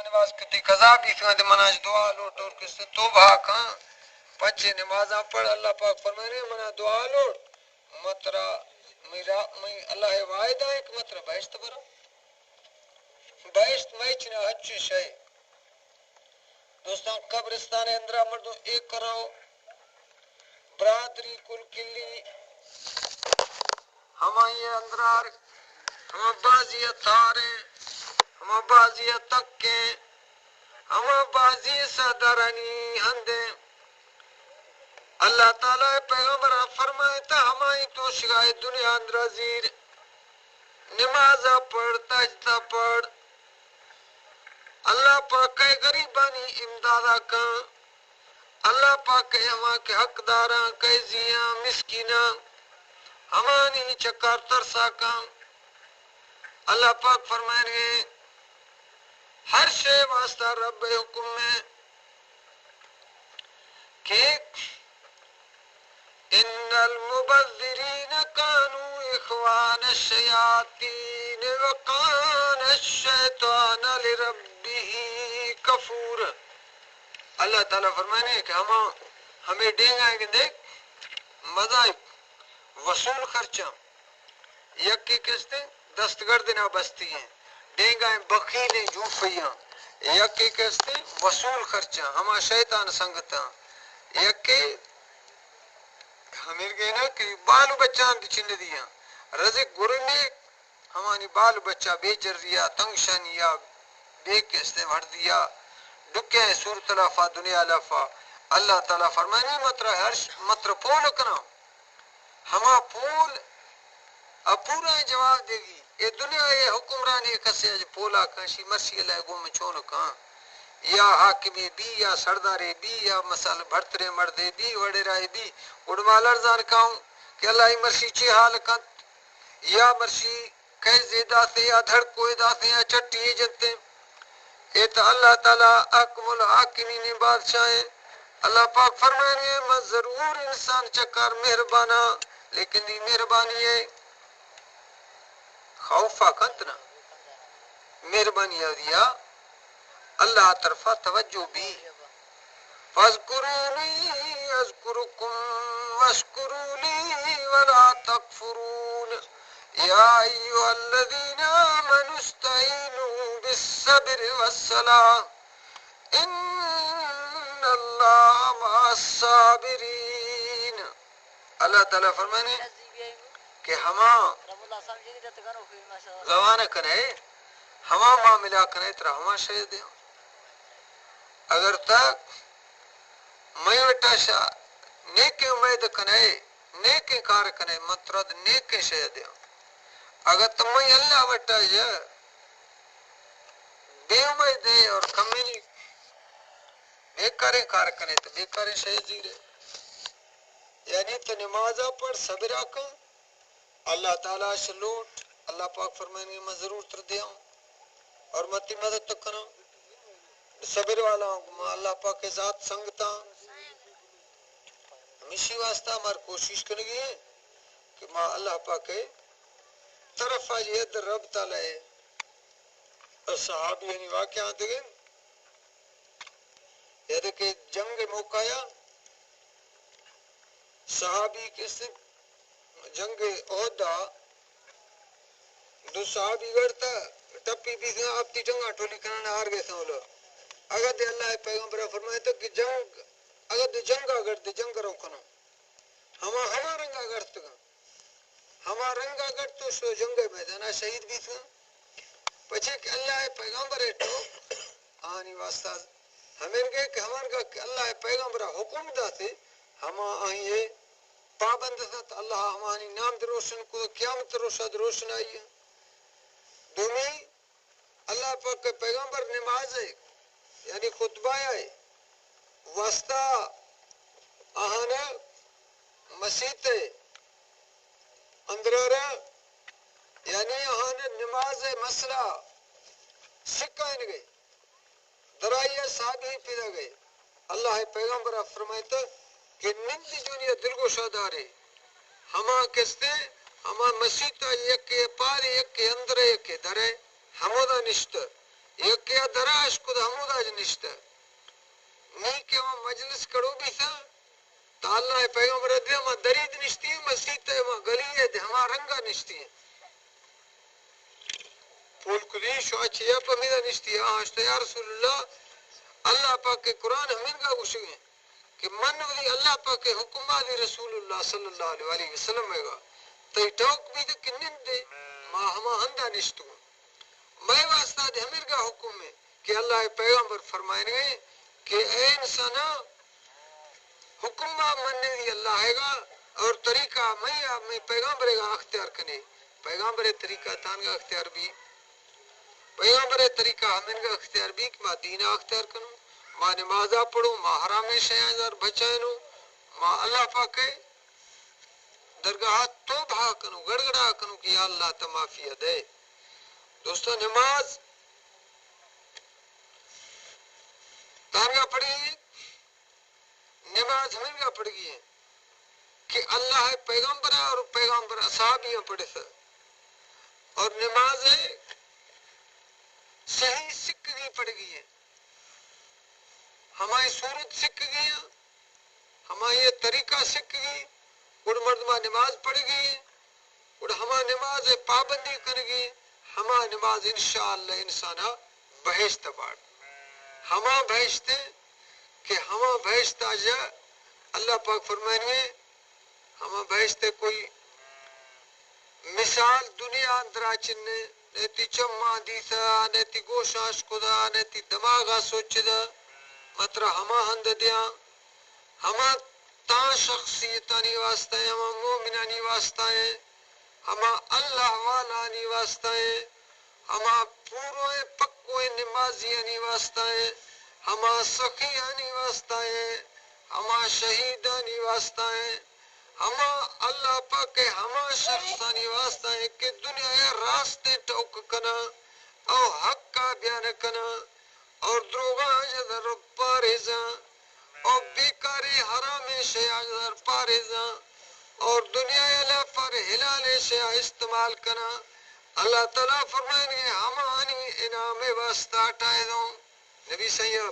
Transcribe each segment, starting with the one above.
نماز کتی قضا بھی فیند مناج دعا لوٹ اور کس تو بھاکاں پچھے نمازاں پڑھ اللہ پاک فرمانے منا دعا لوٹ مطرہ میرا میں اللہ وعدہ ہے کہ مطرہ بہشت برا بہشت میں چنا اچھی شے دوستان قبرستان اندرہ مردوں ایک کرو برادری کل کلی ہمیں یہ اندرار ہمیں بازی تھارے ہمیں بازی تکے ہمیں بازی صدرنی ہندے اللہ تعالیٰ پیغمبر فرمائے تا ہمیں تو شگائے دنیا اندر زیر نمازہ پڑھ تجدہ پڑھ اللہ پاک کے غریبانی امدادہ کان اللہ پاک کے ہمیں کے حقداراں کے زیاں مسکیناں ہمانی چکار ترسا کان اللہ پاک فرمائے ہر شے واسطہ رب حکم میں کہ ان المبذرین کانوا اخوان الشیاطین وکان الشیطان لربہ کفور اللہ تعالیٰ فرمانے کہ ہمیں ڈینگائیں گے دیکھ مذاہب وصول خرچہ یکی کستے دستگردنا بستی ہیں ڈینگائیں بخیلیں جوفیاں یکی کستے وصول خرچہ ہما شیطان سنگتا یکی ہمیں گئے نا کہ بالو بچہ کی چند دیا رزق گرنے ہمانی بالو بچہ بیچر دیا تنگشانیا بے کستے بھر دیا دکھے صورت لفا دنیا لفا اللہ تعالیٰ فرمانی مطر پول کنا ہما پول اب پورا جواب دے گی یہ دنیا یہ حکمرانی کسے پولا کنشی مرسی اللہ گو میں چون کان یا حاکمی بھی یا سردارے بھی یا مسال بھرترے مردے بھی وڑیرائے بھی اڑما لرزان کاؤں کہ اللہ مرسی چی حال کت یا مرسی کئی زیدہ سے یا دھڑکوئے دا سے یا چٹی جنتے اے تو اللہ تعالیٰ اکم الحاکمین بادشاہیں اللہ پاک فرمائے میں ضرور انسان چکر مہربانا لیکن یہ مہربانی ہے خوفا کنتنا مہربانی دیا اللہ طرفہ توجہ بھی فاذکرونی اذکرکم واشکرونی ولا تکفرون یا ایوہ الذین آمنوا استعینوا بالصبر والصلاة ان اللہ مع الصابرین اللہ تعالیٰ فرمانے کہ ہما روانہ کنے ہما معاملہ کنے ترہ ہما شہد دیں اگر تک میں وٹا شاہ نیکے امید کنے نیکے کار کنے مطرد نیکے شہد دیں اگر تم میں اللہ وٹا جا بے امید دے اور کمینی بیکارے کار کنے تو بیکارے شہد زیرے یعنی تو نمازہ پر صبرہ کن اللہ تعالیٰ سے لوٹ اللہ پاک فرمائیں گے میں ضرور تر دیا ہوں اور متی مدد تک کرنا صبر والا ہوں میں اللہ پاک کے ذات سنگتا ہمیشی واسطہ ہماری کوشش کرنے گی ہے کہ میں اللہ پاک کے طرف آئیے در رب تعالیٰ ہے اور صحابی یعنی واقعہ آتے گئے یہ دیکھیں جنگ موقع آیا صحابی کس جنگ عہدہ دو صحابی گرتا ٹپی بھی تھا آپ تی جنگا ٹولی کنانا ہار گئے تھا وہ اگر دے اللہ پیغمبر فرمائے تھا کہ جنگ اگر دے جنگا گرد جنگ رو کنو ہما رنگا گرد ہما رنگا گرد تو شو جنگ میدانا شہید بھی تھا پچھے کہ اللہ پیغمبر تو آنی واسطہ ہمیں گئے کہ ہمارا کہ اللہ پیغمبر حکم دا تھے ہما آئیے پابند تھا تو اللہ ہمانی نام دروشن کو قیامت روشن آئی ہے دومی اللہ پاک کے پیغمبر نماز ہے یعنی خطبہ ہے واسطہ آہانا مسیط ہے اندرارا یعنی آہانا نماز مسئلہ سکھائن گئے درائیہ صحابی پیدا گئے اللہ پیغمبر فرمائیتا کہ نند جونیا دلگوشہ دارے ہما کستے ہما مسیطہ یک پاری یک اندر یک درے ہمودا نشت ایک کیا دراش کد حمود آج نشتہ نہیں کہ وہ مجلس کڑو بھی تھا تا اللہ پیغمبر دے ہما درید نشتی ہے مسیح ہے ہما گلی ہے ہما رنگا نشتی ہے پول کدی شو اچھیا پمیدہ نشتی ہے آشتا یا رسول اللہ اللہ پاک کے قرآن ہمیں کا گوشگیں کہ من ولی اللہ پاک کے حکم آلی رسول اللہ صلی اللہ علیہ وسلم ہے گا تی ٹوک بھی دے کنن دے ما ہما ہندہ نشتو میں واسطہ دے ہمیں کا حکم ہے کہ اللہ پیغمبر فرمائیں گے کہ اے انسانا حکم مننے دی اللہ ہے گا اور طریقہ میں پیغمبر کا اختیار کنے پیغمبر طریقہ تان کا اختیار بھی پیغمبر طریقہ ہمیں کا اختیار بھی کہ ما دینہ اختیار کنوں ما نمازہ پڑھوں ما حرام شیعہ در بچائنوں ما اللہ پاک درگاہ توبہ کنوں گڑگڑا کنوں کہ یا اللہ تمافیہ دے دوستو نماز تانگا پڑھی ہے نماز ہمیں کا پڑھ گئی ہے کہ اللہ پیغمبر اور پیغمبر اصحابیاں پڑھے تھا اور نماز صحیح سکھ گئی پڑھ گئی ہے ہماری صورت سکھ گئی ہماری یہ طریقہ سکھ گئی اور مردمہ نماز پڑھ گئی اور ہما نماز پابندی کر گئی ہما نماز انشاءاللہ انسانہ بہشت باڑ ہما بہشت کہ ہما بہشت آجا اللہ پاک فرمائیں گے ہما بہشت کوئی مثال دنیا اندرا چننے نیتی چمہ دیتا نیتی گوشاش کدا نیتی دماغا سوچ دا مطرح ہما ہند دیا ہما تا شخصیتانی واسطہ ہے ہما مومنانی واسطہ ہے ہما اللہ والانی واسطہ ہے ہما پوروے پکوے نمازیانی واسطہ ہے ہما سخیانی واسطہ ہے ہما شہیدانی واسطہ ہے ہما اللہ پاک ہما شخصانی واسطہ ہے کہ دنیا راستے ٹوک کنا او حق کا بیان کنا اور دروغا جدر پارزا اور بیکاری حرام شیع جدر پارزا اور دنیا پر حلال شیع استعمال کنا اللہ تعالیٰ فرمائیں گے ہمانی انعام واسطہ اٹھائے دوں نبی صحیح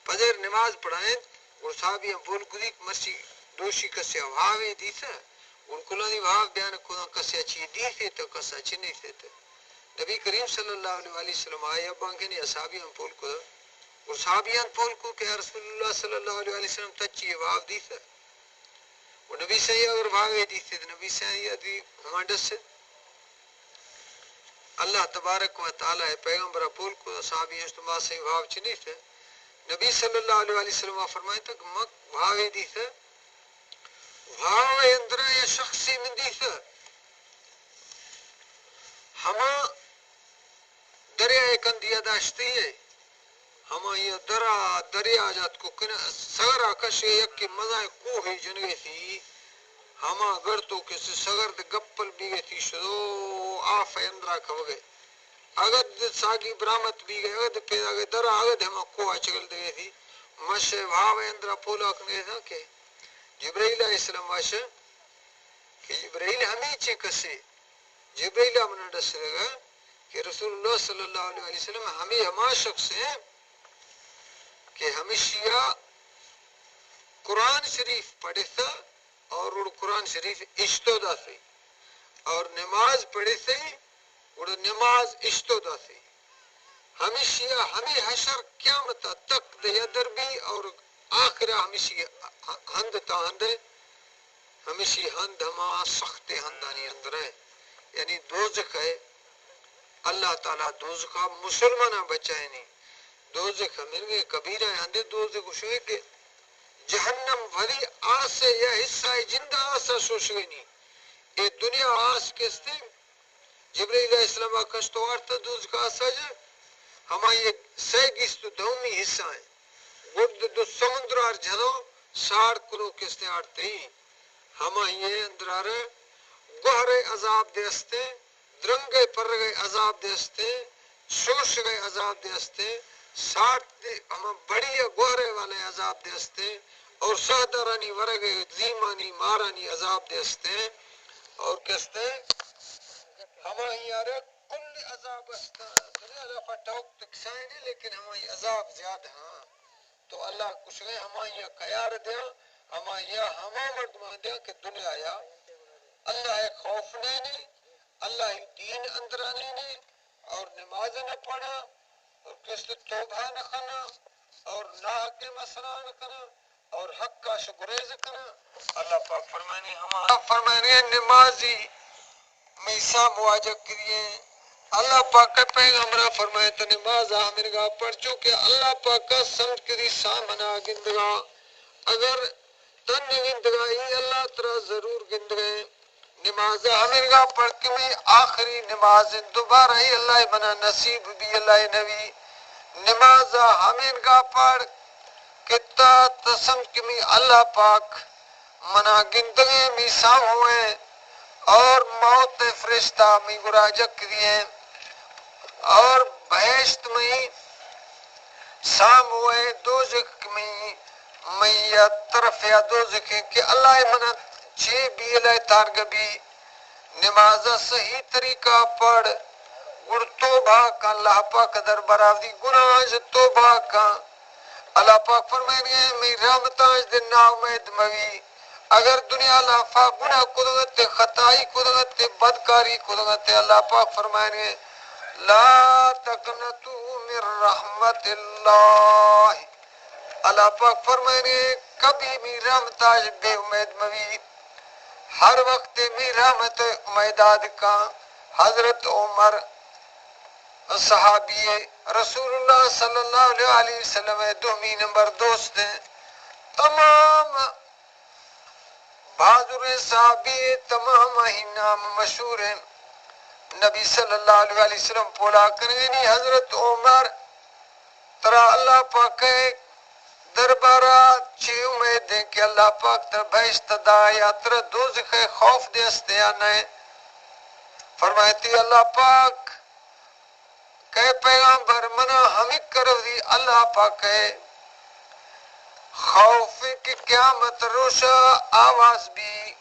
فجر نماز پڑھائیں اور صحابیاں بول گزی مسیح دوشی کسی بھاوے دیتا اور کلانی بھاو بیان کنا کسی اچھی دیتے تو کسی اچھی نہیں دیتے نبی کریم صلی اللہ علیہ وسلم آئے ابانکے نے صحابیاں بول کو اور صحابیاں بول کو کہ رسول اللہ صلی اللہ علیہ وسلم تچی بھاو دیتا اور نبی صحیح اگر بھاوے دیتے تو نبی صحیح دی ہمانڈس سے اللہ تبارک و تعالی پیغمبر پول کو صحابیاں اجتماع سے بھاو چنی تھے نبی صلی اللہ علیہ وسلم فرمائے تک مک بھاوے دیتا بھاوے اندرہ یا شخصی من دیتا ہما دریائے کندیا داشتی ہے ہما یہ دریا جات کو سگر آکش یک کی مزائے کوہی جنگی تھی ہما گرتو کسی سگرد گپل بھی گئی تھی شدو آف اندرہ کھو گئے اگد ساگی برامت بھی گئے اگد پیدا گئے درہ اگد ہما کوہ چگل دے گئی تھی مشہ بھاو اندرہ پولا کنے تھا کہ جبرائیل علیہ السلام واشا کہ جبرائیل ہمیں چے کسے جبرائیل من ڈس لگا کہ رسول اللہ صلی اللہ علیہ وسلم ہمیں ہما شخص ہیں کہ ہمیشہ قرآن شریف پڑھے تھا اور قرآن شریف اشتودا تھی اور نماز پڑھے تھے اور نماز اشتودا تھی ہمیشہ ہمیں حشر قیامت تک دیدر بھی اور آخرہ ہمیشہ ہند تا ہند ہمیشہ ہند ہما سخت ہندانی اندر ہے یعنی دوزخ ہے اللہ تعالیٰ دوزخہ مسلمانہ بچائے نہیں دوزخ ہمیں گے کبیرہ ہندے دوزخ شوئے کہ جہنم ولی آس یا حصہ جندہ آسا سوش گئی نہیں یہ دنیا آس کستے جبریل علیہ السلام کشتو آرتا دوزخ آسا جا ہما یہ سیگیستو دومی حصہ ہیں گرد دو سمندر آر جھنو ساڑ کلو کستے آرتے ہی ہما یہ اندر آرہ گوھر عذاب دیستے درنگے پر گئے عذاب دیستے شوش گئے عذاب دیستے ساٹھ ہم بڑی گوھرے والے عذاب دیستے اور سہدرانی ورگے زیمانی مارانی عذاب دیستے اور کہتے ہمیں یار کل عذاب استا دنیا لفا ٹوک تکسائیں نہیں لیکن ہمیں عذاب زیادہ ہاں تو اللہ کچھ گئے ہمیں یہ قیار دیا ہمیں یہ ہمیں مردمان دیا کہ دنیا یا اللہ ایک خوف نہیں اللہ دین اندرانے نہیں اور نماز نہ پڑھا اور کس توبہ نہ کرنا اور نہ کے مسئلہ نہ کرنا اور حق کا شکریز کرنا اللہ پاک فرمانے ہمارا فرمانے نمازی میسا مواجہ کریے اللہ پاک کا پیغمبر فرمائے تو نماز آمرگا پڑھ چکے اللہ پاک کا سمجھ کری سامنا گندگا اگر تن گندگا ہی اللہ ترہ ضرور گندگے نماز آمرگا پڑھ کے میں آخری نماز دوبارہ ہی اللہ بنا نصیب بھی اللہ نبی نماز آمرگا پڑھ کتا تسم کے میں اللہ پاک منا گندگے میں سام ہوئے اور موت فرشتہ میں گراجہ کریے اور بہشت میں سام ہوئے دوزخ میں یا طرف یا دوزخ کہ اللہ منا چھے بھی اللہ تارگبی نماز صحیح طریقہ پڑھ گر توبہ کا اللہ پاک در براودی گناہ توبہ کا اللہ پاک فرمائے میں رحمتاج دن نا امید موی اگر دنیا لافا گناہ قدرت خطائی قدرت بدکاری قدرت اللہ پاک فرمائے لا تقنطوا من رحمت اللہ اللہ پاک فرمائے کبھی بھی رحمتاج بے امید موی ہر وقت بھی رحمت امیداد کا حضرت عمر صحابی رسول اللہ صلی اللہ علیہ وسلم دومی نمبر دوست ہیں تمام بہادر صحابی تمام ہی نام مشہور ہیں نبی صلی اللہ علیہ وسلم پولا کرنی حضرت عمر ترا اللہ پاک دربارہ چھ امید دیں کہ اللہ پاک تر بہشت دا یا تر دوزخ خوف دے استیانے فرمائیتی اللہ پاک کہ پیغمبر منا ہمیں کرو دی اللہ پاک ہے خوف کی قیامت روشا آواز بھی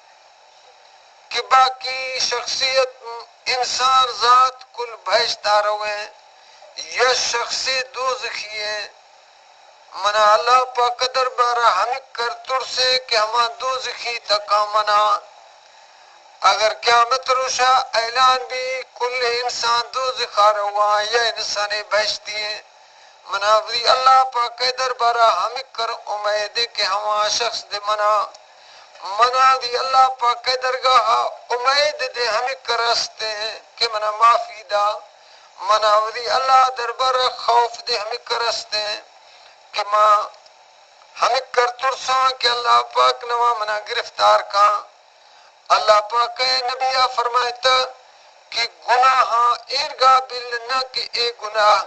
کہ باقی شخصیت انسان ذات کل بہشتار ہوئے یہ شخصی دوزخی ہے منا اللہ پاک دربارہ ہمیں کر تر سے کہ ہما دوزخی تکا منا اگر قیامت روشا اعلان بھی کل انسان دوزخار ہوا یا انسان بہشتی ہے مناوری اللہ پاک دربارہ ہمیں کر امید کہ ہما شخص دے منا دی اللہ پاک درگاہ امید دے ہمیں کرستے ہیں کہ منا معافی دا مناوری اللہ دربارہ خوف دے ہمیں کرستے ہیں کہ ماں ہمیں کر ترساں کہ اللہ پاک نوا منا گرفتار کھاں اللہ پاک نبی فرمائتا کہ گناہ ارگا بل نہ کہ اے گناہ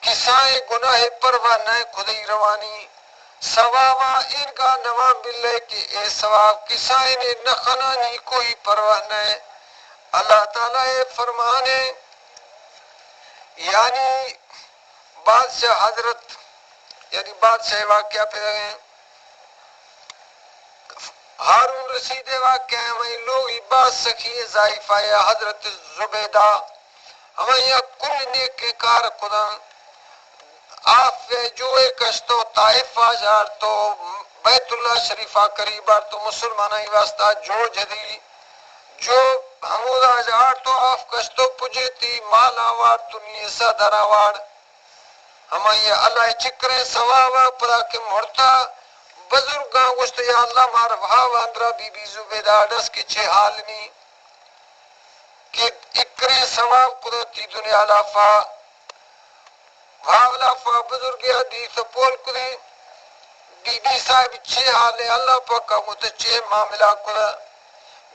کسائے گناہ پرواہ نہ خدای روانی ثوابا ارگا نوا بل کہ اے ثواب کسائے نے نخنا نہیں کوئی پرواہ نہ اللہ تعالیٰ فرمانے یعنی بادشاہ حضرت یعنی بادشاہ واقعہ پہ رہے ہارون رشید واقعہ ہمیں لوگ بات سکھی ضائفہ یا حضرت زبیدہ ہمیں یہ کل نیک کار خدا آپ جو ایک اشتو طائف آجار تو بیت اللہ شریفہ قریبار تو مسلمانہ واسطہ جو جدی جو حمود آجار تو آپ کشتو پجیتی مال آوار تو نیسا در آوار ہمیں یہ اللہ چکرے سواوا پدا کے مرتا بزرگاں گوشت یا اللہ مارفا واندرا بی بی زبیدہ ڈس کے چھے حالنی کہ اکرے ثواب قدرتی دنیا لافا بھاولا فا بزرگی حدیث پول کدی بی بی صاحب چھے حالے اللہ پاکا مجھے چھے معاملہ کدا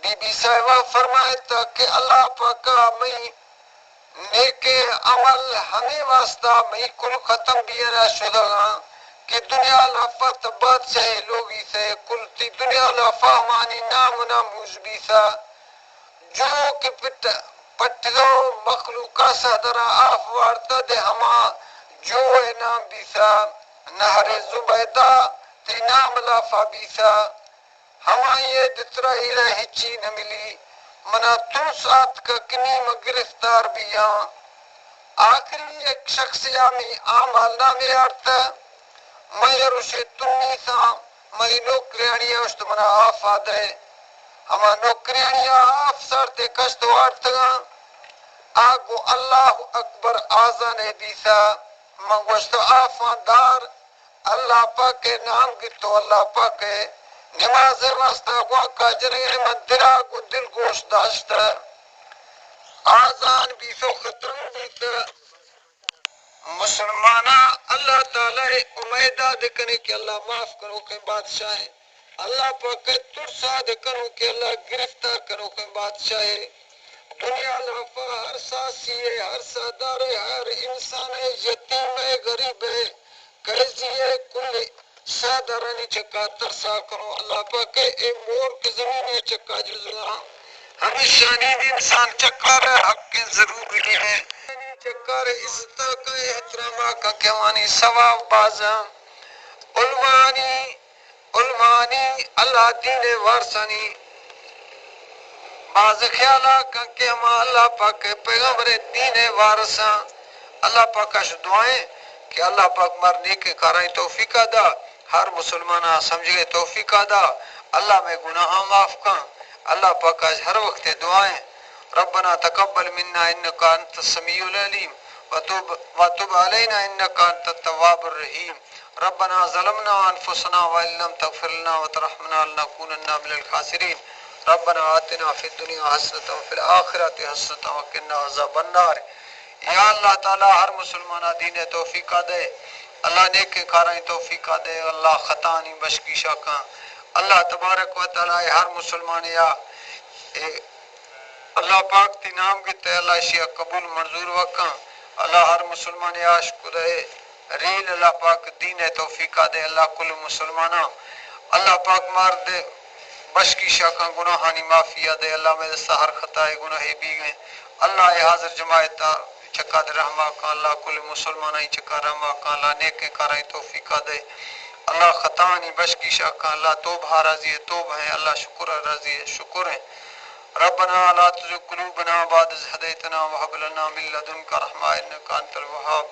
بی بی صاحبہ فرمائے تا کہ اللہ پاکا میں نیک عمل ہمیں واسطہ میں کل ختم بھی رہ شدہ کہ دنیا لفت بادشاہ لوگی سے کل تی دنیا لفا مانی نام ناموز بھی سا جو کہ پٹھو مخلوقہ صدرہ آفوارتا دے ہما جو نام بھی سا نہر زبیدہ تی نام لفا بھی سا ہما یہ دترہ الہ ہچی نہ ملی منا تم ساتھ کا کنیم گرفتار بیا آخری ایک شخص میں آمال نامے آرتا میں روشے تنی سا میں نوکریانی اشت منا آفاد ہے ہما نوکریانی آف سارتے کشت وارتگا آگو اللہ اکبر آزان دیسا منگوشت آفان دار اللہ پاک کے نام کی تو اللہ پاک کے نماز راستہ واقع جنگل مندرہ کو دل گوشت داشتا آزان بھی سو خطرن دیتا مسلمانہ اللہ تعالی امیدہ دکھنے کہ اللہ معاف کرو کہ بادشاہ ہے اللہ پاک کے ترسا دکھنو کہ اللہ گرفتار کرو کہ بادشاہ ہے دنیا لفا ہر ساسی ہے ہر سادار ہے ہر انسان ہے یتیم ہے غریب ہے کیسی ہے کل سادارانی چکا ترسا کرو اللہ پاک اے مور کے زمین چکا جزا ہمیشہ نیند انسان چکا رہے حق کے ضروری ہے چکر عزت کا احترام کا کیوانی ثواب بازا علمانی اللہ دین وارثانی باز خیالہ کا کہ ہم اللہ پاک کے پیغمبر دین وارثا اللہ پاک کا دعائیں کہ اللہ پاک مرنے کے کارائیں توفیق دا ہر مسلمانہ سمجھ گئے توفیق دا اللہ میں گناہ معاف کا اللہ پاک کا ہر وقت دعائیں ربنا تقبل منا انك انت السميع العليم وتب علينا انك انت التواب الرحيم ربنا ظلمنا انفسنا وان لم تغفر لنا وترحمنا لنكونن من الخاسرين ربنا آتنا في الدنيا حسنة وفي الآخرة حسنة وقنا عذاب النار یا اللہ تعالی ہر مسلمانہ دین توفیق دے اللہ نیک کارائیں توفیق دے اللہ خطا نہیں بشکی شاکاں اللہ تبارک و تعالی ہر مسلمان یا اللہ پاک تی نام گتے اللہ شیعہ قبول منظور وکاں اللہ ہر مسلمان عاشق رہے ریل اللہ پاک دین توفیق دے اللہ کل مسلمانہ اللہ پاک مار دے بش کی شاکاں گناہانی معافیہ دے اللہ میں دستا ہر خطائے گناہی بھی گئے اللہ حاضر جماعتا چکا دے رحمہ کا اللہ کل مسلمانہ چکا رحمہ کا اللہ نیک کارائیں توفیق دے اللہ خطانی بش کی شاکاں اللہ توبہ راضی ہے توبہ ہے اللہ شکر راضی ہے شکر ہے ربنا لا تزغ قلوبنا بعد إذ هديتنا وهب لنا من لدنك رحمة إنك أنت الوهاب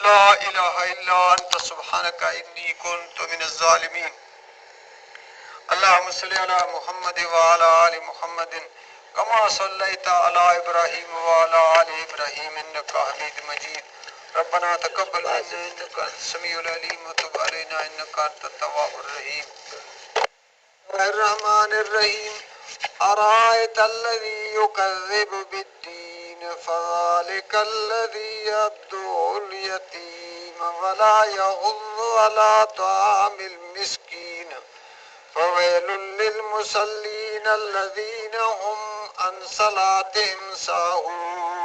لا إله إلا أنت سبحانك إني كنت من الظالمين اللهم صل على محمد وعلى آل محمد كما صليت على إبراهيم وعلى آل إبراهيم إنك حميد مجيد ربنا تقبل منا إنك أنت السميع العليم وتب علينا إنك أنت التواب الرحيم الرحمن الرحيم أرأيت الذي يكذب بالدين فذلك الذي يدعو اليتيم ولا يحض على طعام المسكين فويل للمصلين الذين هم عن صلاتهم ساهون